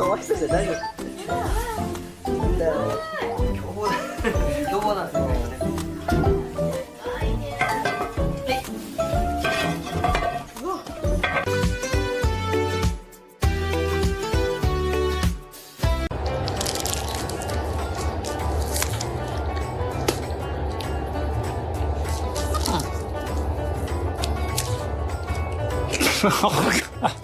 맛있는데 나 이거 근데 요거는 Oh, gosh.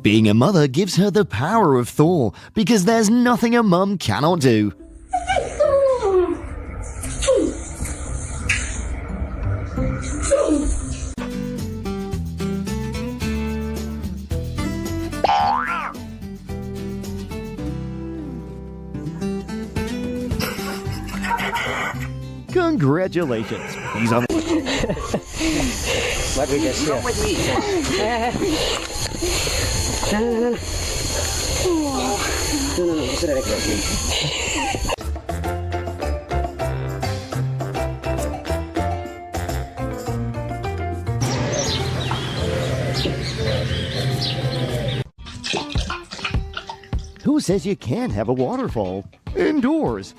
Being a mother gives her the power of Thor, because there's nothing a mum cannot do. Congratulations, he's on. What we just here? Who says you can't have a waterfall indoors?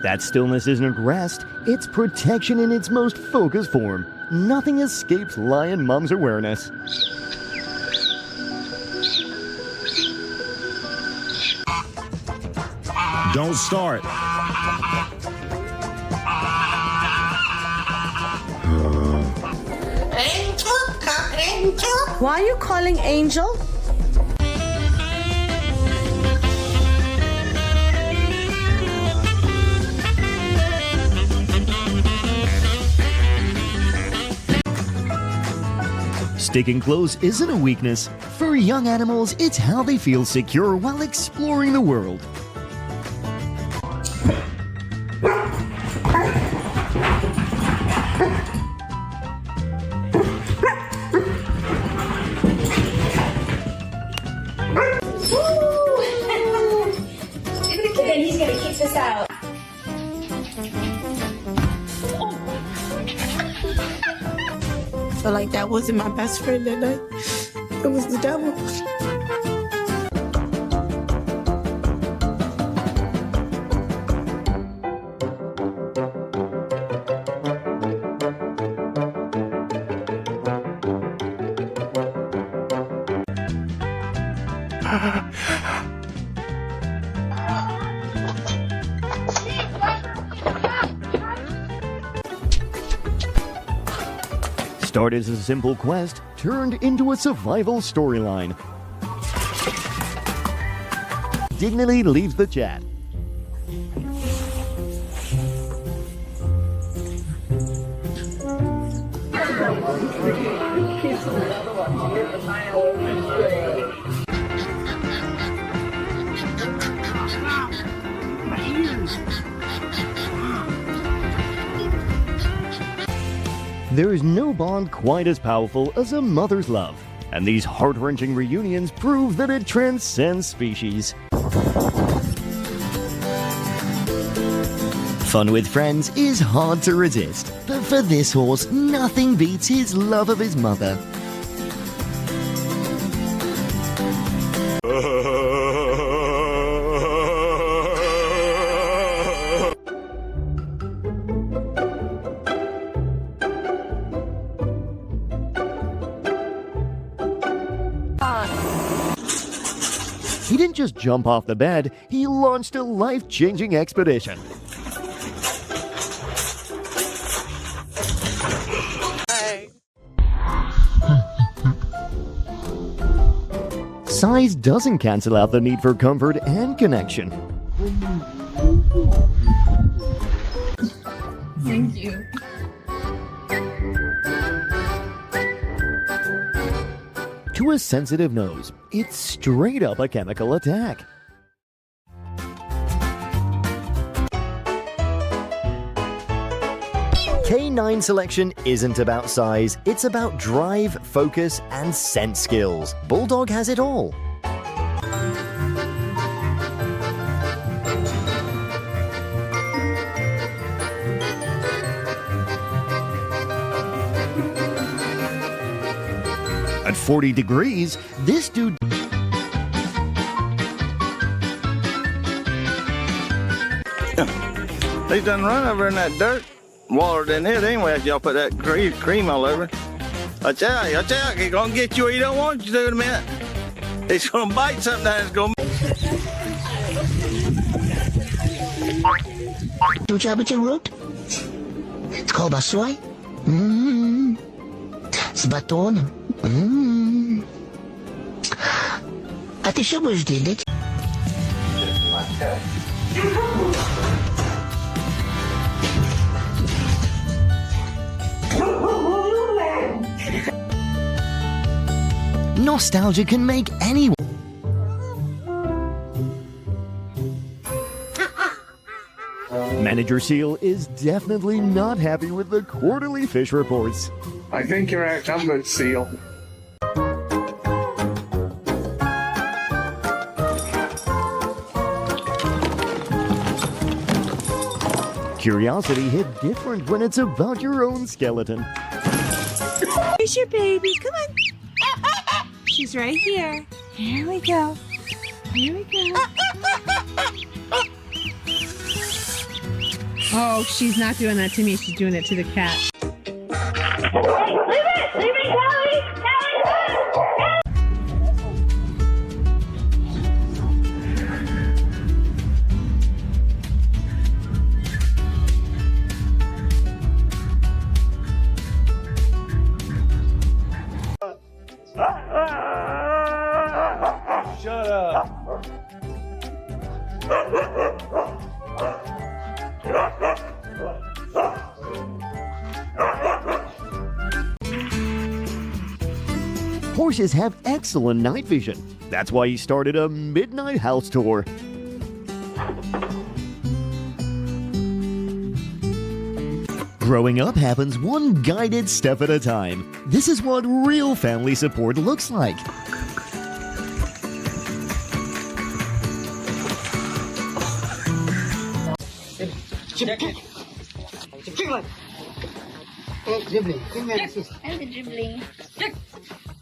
That stillness isn't rest, it's protection in its most focused form. Nothing escapes lion mom's awareness. Don't start. Why are you calling Angel? Sticking close isn't a weakness. For young animals, it's how they feel secure while exploring the world. Then he's gonna kick this out. So like that wasn't my best friend that night. It was the devil. Started as a simple quest, turned into a survival storyline. Dignity leaves the chat. There is no bond quite as powerful as a mother's love, and these heart-wrenching reunions prove that it transcends species. Fun with friends is hard to resist, but for this horse, nothing beats his love of his mother. He didn't just jump off the bed, he launched a life-changing expedition. Size doesn't cancel out the need for comfort and connection. Thank you. To a sensitive nose, it's straight up a chemical attack. K9 selection isn't about size, it's about drive, focus, and scent skills. Bulldog has it all. At 40 degrees, this dude He's done run over in that dirt. Water in it anyway after y'all put that cream all over. I tell you, he's gonna get you where you don't want you to in a minute. He's gonna bite something that's gonna... Do you have a root? It's called basoy. It's baton. Ate siya mo dilit. nostalgia can make anyone. Manager Seal is definitely not happy with the quarterly fish reports. I think you're outnumbered, Seal. Curiosity hit different when it's about your own skeleton. Here's your baby. Come on. She's right here. Here we go. Here we go. Oh, she's not doing that to me. She's doing it to the cat. Hey, leave it! Leave it, Callie! Shut up. Horses have excellent night vision. That's why he started a midnight house tour. Growing up happens one guided step at a time. This is what real family support looks like. Dribbling. Give me an assist. And the dribbling.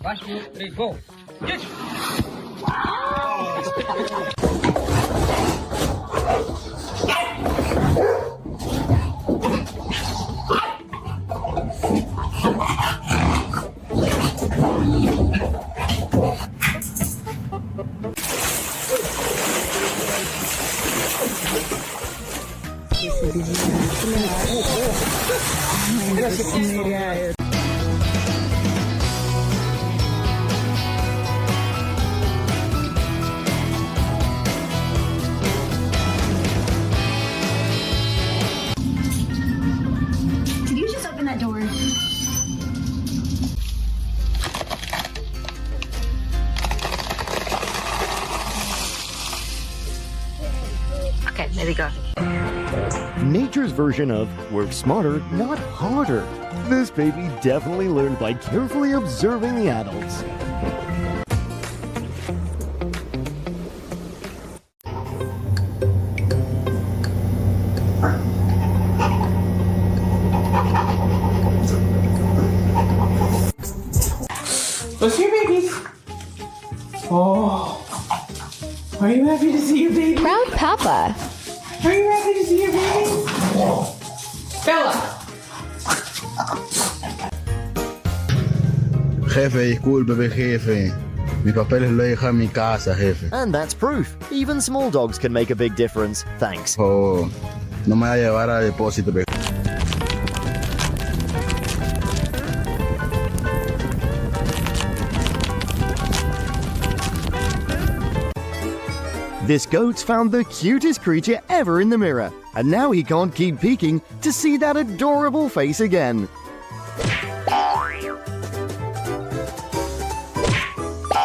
1, 2, 3, go. Did you just open that door? Okay, there we go. Nature's version of work smarter, not harder. This baby definitely learned by carefully observing the adults. Let's see your babies. Oh. Are you happy to see your baby? Proud Papa. Are you happy to see your baby? Bella. Jefe, disculpe, jefe. Mis papeles los he dejado en mi casa, jefe. And that's proof. Even small dogs can make a big difference. Thanks. Oh, no me va a llevar a depósito, jefe. This goat's found the cutest creature ever in the mirror, and now he can't keep peeking to see that adorable face again.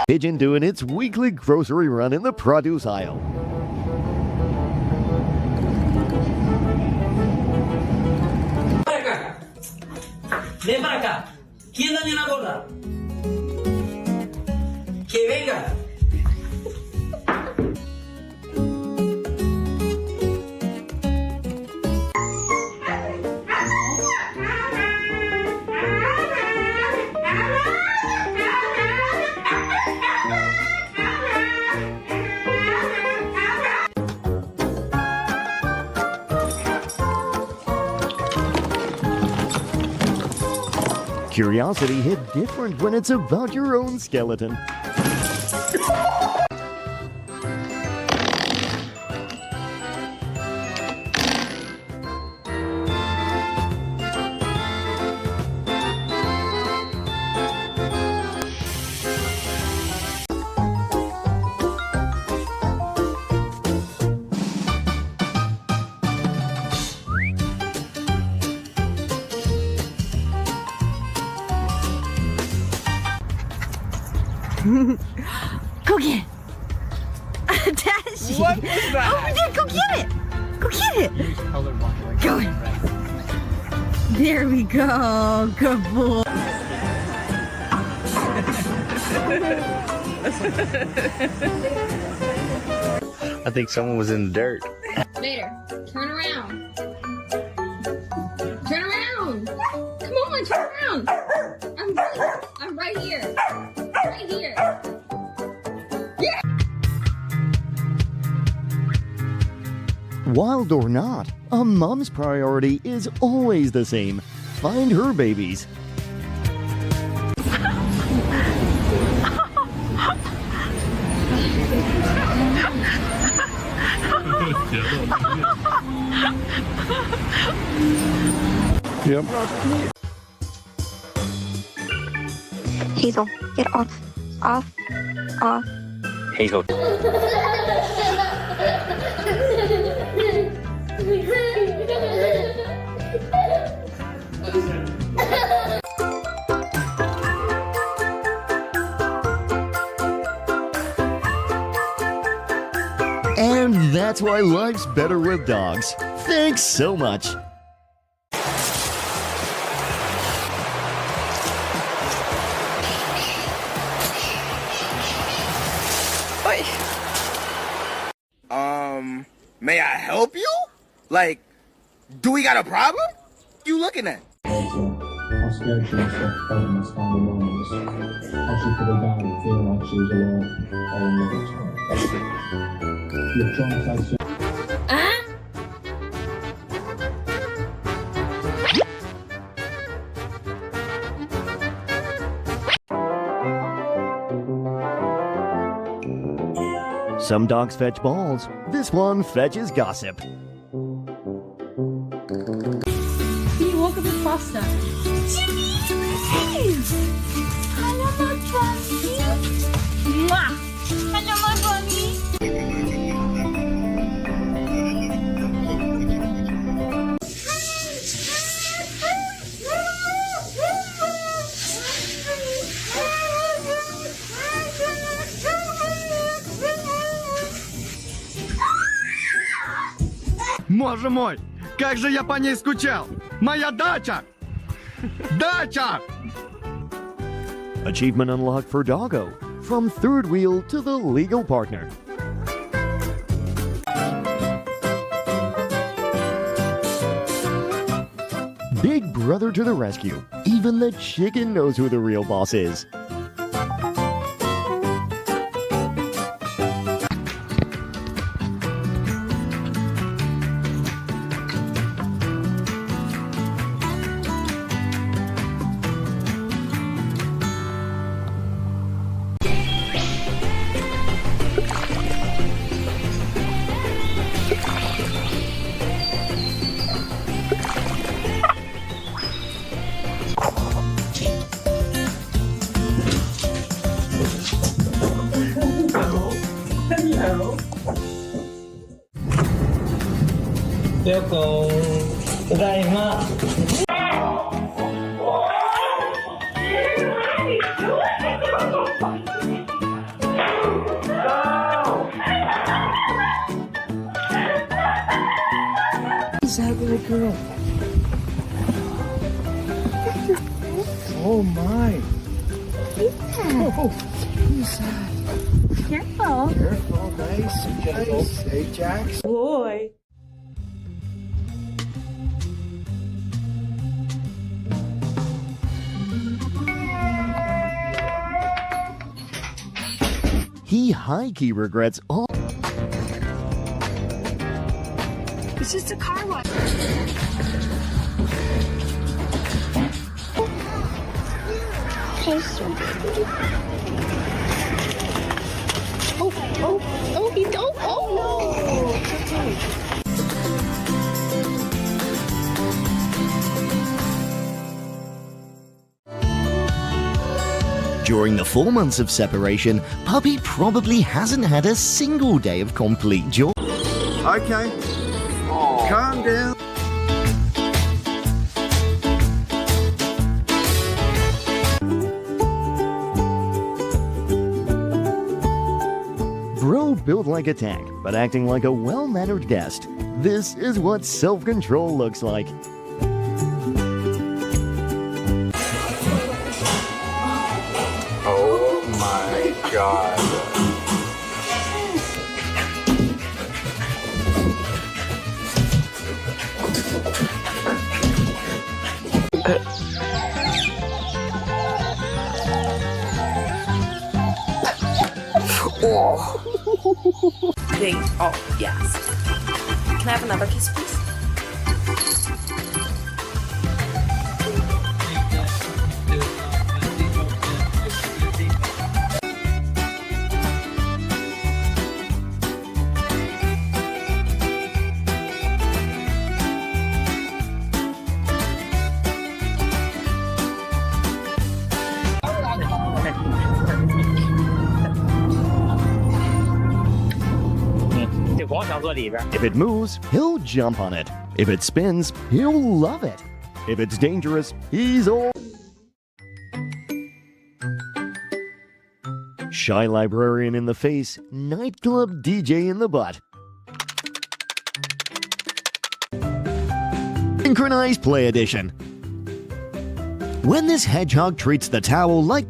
Pigeon doing its weekly grocery run in the produce aisle. Ven para acá. ¿Quién dañó la gorra? Que venga. Curiosity hit different when it's about your own skeleton. Go get it. Dashi. What was that? Over there, go get it. Go get it. Go. There we go. Good boy. I think someone was in the dirt. Later. Turn around. Turn around. Come on, turn around. I'm right here. Right here. Yeah. Wild or not, a mom's priority is always the same: find her babies. Yep. Hazel, get off. Off. Off. Hazel. And that's why life's better with dogs. Thanks so much. May I help you? Like, do we got a problem? You looking at? How scared she was of felt my spinal bones. How she could have died and feel like she was alone all the time. You're traumatized. Some dogs fetch balls. This one fetches gossip. He woke up with pasta. Hello, my bunny. Mwah. Hello, my bunny. Боже мой, как же я по ней скучал! Моя дача! Дача! Achievement unlocked for Doggo. From third wheel to the legal partner. Big brother to the rescue. Even the chicken knows who the real boss is. Welcome. Tadaima. Is that little girl? Oh my. Oh, who's that? Careful. Careful, nice. Nice. Hey, Jax. Boy. He high-key regrets all. It's just a car wash. During the 4 months of separation, Puppy probably hasn't had a single day of complete joy. Okay. Calm down. Bro built like a tank, but acting like a well-mannered guest. This is what self-control looks like. Oh my god. Oh, yes. Can I have another kiss, please? If it moves, he'll jump on it. If it spins, he'll love it. If it's dangerous, he's all. Shy librarian in the face, nightclub DJ in the butt. Synchronized Play Edition. When this hedgehog treats the towel like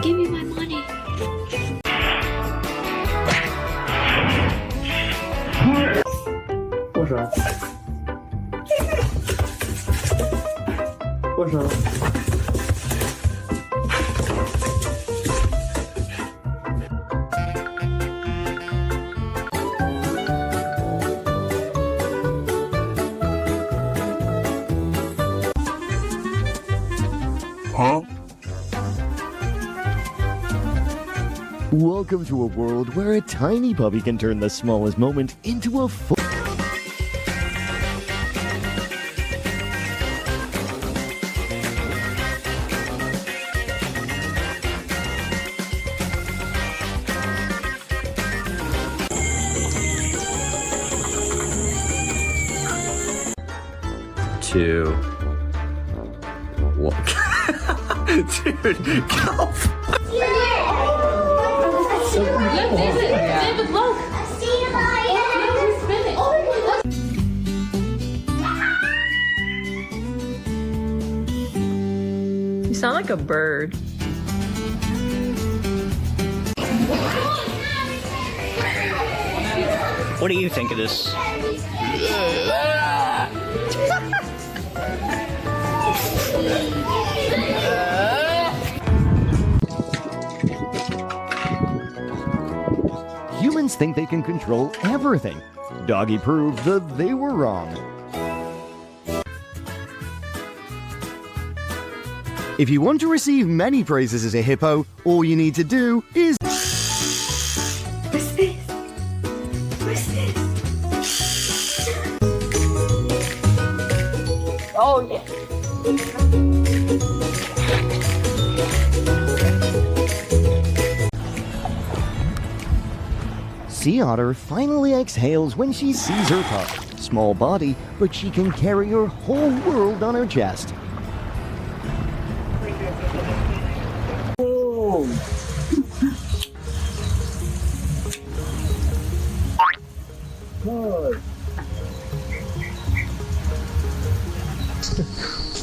Give me my money. Huh? Welcome to a world where a tiny puppy can turn the smallest moment into a full. Two. One. Dude, go. You sound like a bird. What do you think of this? Humans think they can control everything. Doggy proved that they were wrong. If you want to receive many praises as a hippo, all you need to do is Oh, yeah. Sea Otter finally exhales when she sees her pup. Small body, but she can carry her whole world on her chest.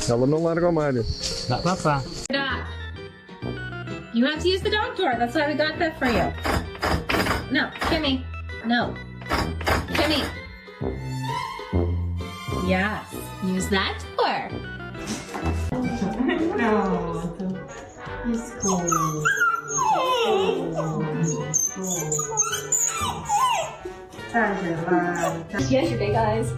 Tell him to let her go, Mario. Dog. You have to use the dog toy. That's why we got that for you. No, Kimmy. No. Kimmy. Yes. Use that toy. No. He's cool. Yes, your big eyes.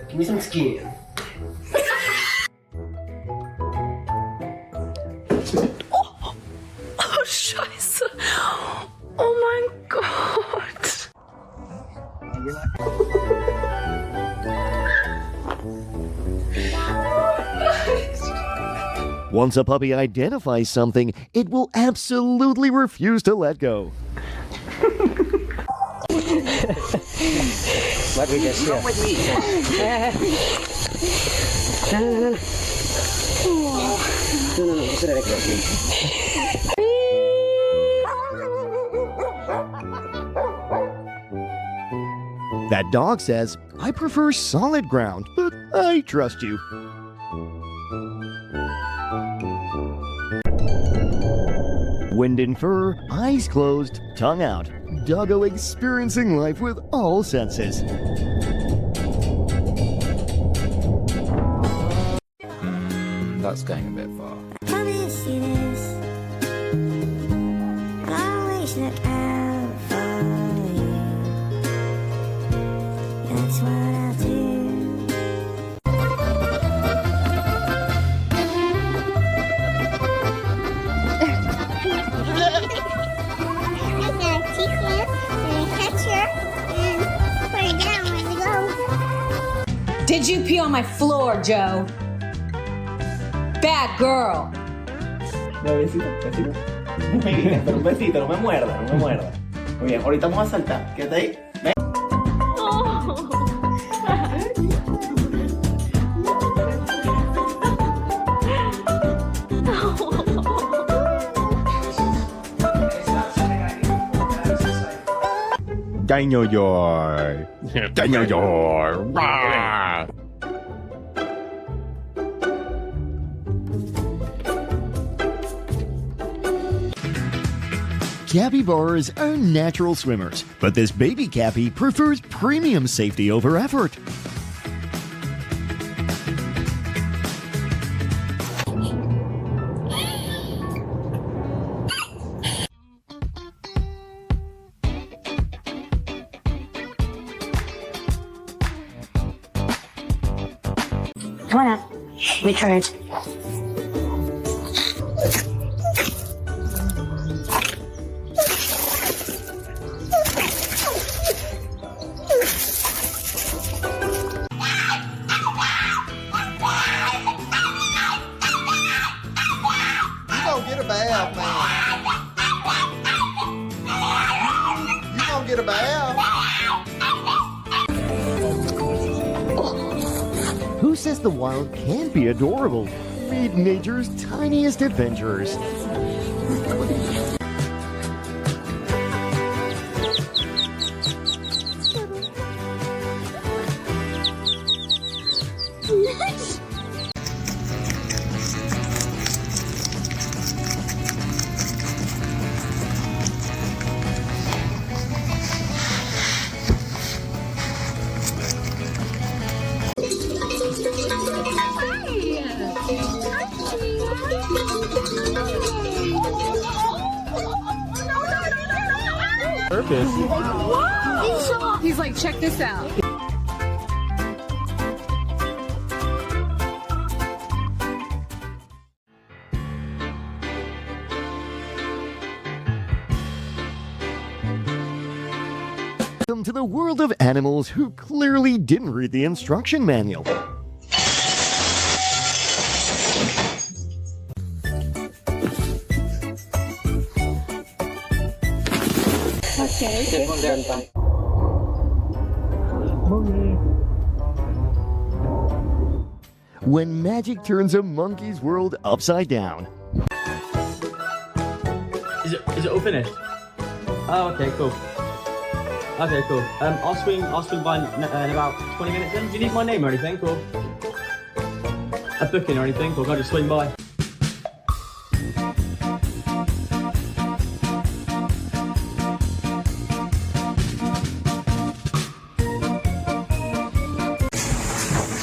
Give me some skin. Oh, scheiße. Oh mein Gott. Once a puppy identifies something, it will absolutely refuse to let go. Let me guess here. Come with me. No, put it like that. That dog says, I prefer solid ground, but I trust you. Wind and fur, eyes closed, tongue out. Doggo experiencing life with all senses. That's going a bit far. Promise you this. Always look out for you. That's what I'll do. Did you pee on my floor, Joe? Bad girl. No, besito. Pero un besito, no me muerda. Muy bien, ahorita vamos a saltar. Quédate ahí. Ven. Daniel Yor. Daniel Yor. Capybaras are natural swimmers, but this baby cappy prefers premium safety over effort. Come on up. Make courage. Get a bath, man. You gonna get a bath? Who says the wild can't be adorable? Meet nature's tiniest adventurers. Purpose. He's like, check this out. into the world of animals who clearly didn't read the instruction manual. When magic turns a monkey's world upside down. Is it all finished? Oh, okay, cool. Okay, cool. I'll swing by in about 20 minutes then. Do you need my name or anything? Cool. A booking or anything? Cool, can I just swing by?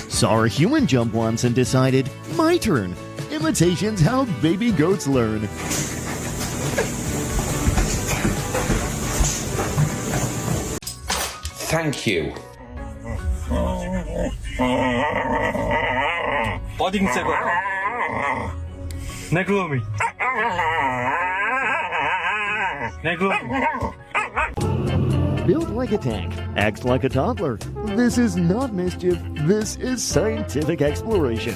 Saw a human jump once and decided, my turn. Imitation's how baby goats learn. Thank you. 어딘지 내 구름이. Built like a tank, acts like a toddler. This is not mischief, this is scientific exploration.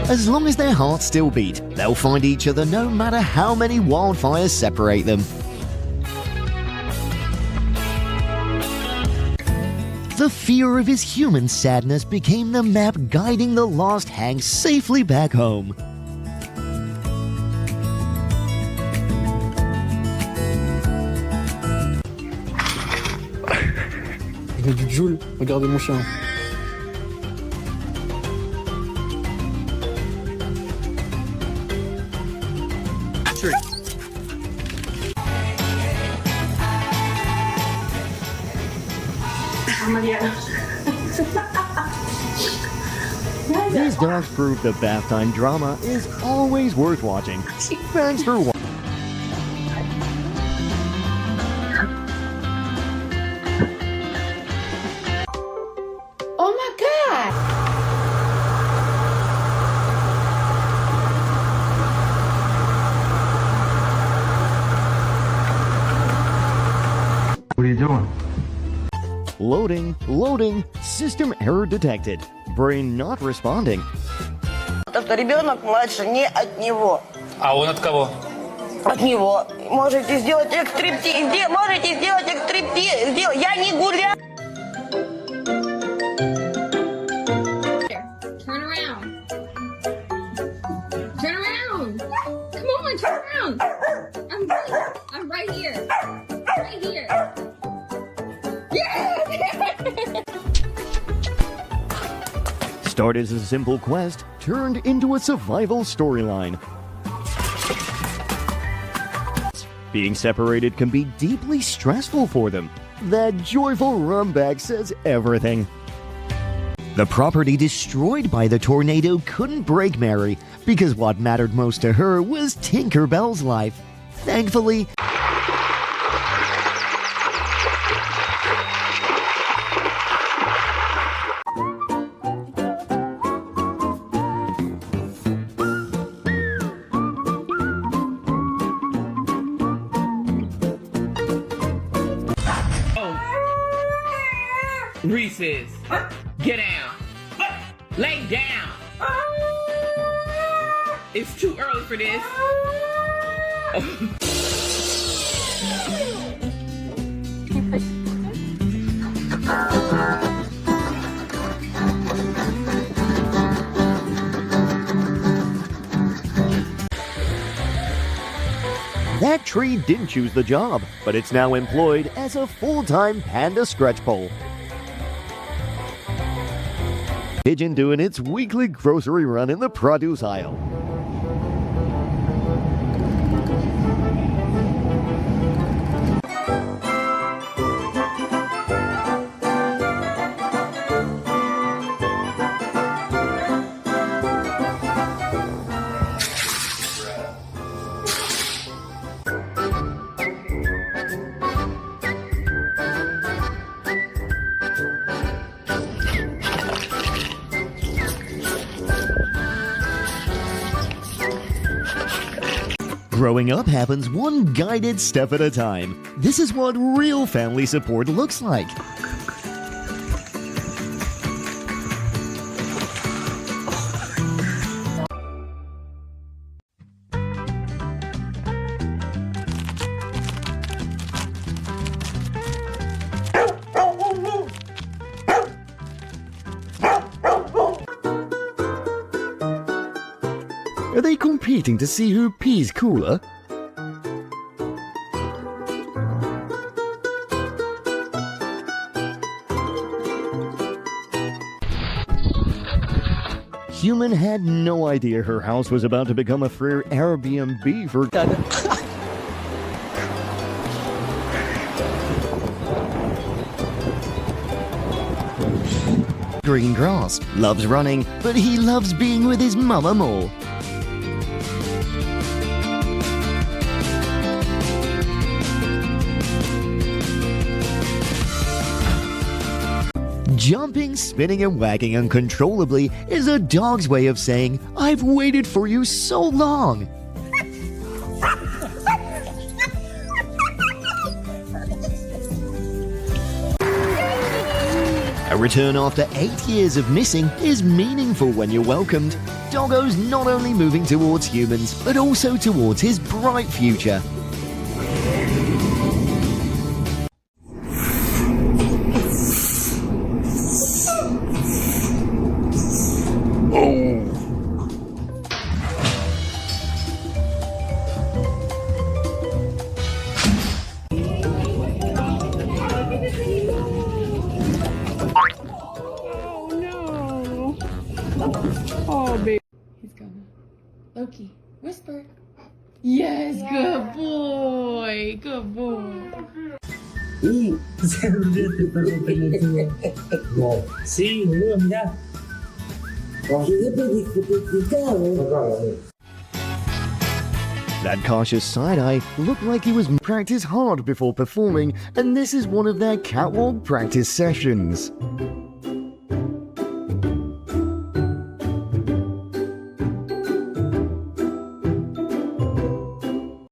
As long as their hearts still beat, they'll find each other no matter how many wildfires separate them. The fear of his human sadness became the map guiding the lost Hank safely back home. Il y a du Joule, regardez mon chien. These dogs prove the bath time drama is always worth watching. Thanks for watching. Oh my God! What are you doing? Loading, system error detected. Brain not responding. Что ребенок младше не от него. А он от кого? От него. Можете сделать экстриптиз. Можете сделать экстриптиз. Я не гуляю. Turn around. Turn around. Come on, turn around. I'm right here. Right here. Yeah! Started as a simple quest, turned into a survival storyline. Being separated can be deeply stressful for them. That joyful run back says everything. The property destroyed by the tornado couldn't break Mary, because what mattered most to her was Tinker Bell's life. Thankfully, Reese's. Get down. Lay down. It's too early for this. that tree didn't choose the job, but it's now employed as a full-time panda stretch pole. Pigeon doing its weekly grocery run in the produce aisle. Growing up happens one guided step at a time. This is what real family support looks like. Are they competing to see who pees cooler? Human had no idea her house was about to become a free Airbnb for green grass, loves running, but he loves being with his mama more. Jumping, spinning, and wagging uncontrollably is a dog's way of saying, "I've waited for you so long." A return after 8 years of missing is meaningful when you're welcomed. Doggo's not only moving towards humans, but also towards his bright future. Oh, baby. He's coming. Loki, whisper. Yes, good boy. Good boy. Sí, boludo, mirá. That cautious side-eye looked like he was practiced hard before performing, and this is one of their catwalk practice sessions.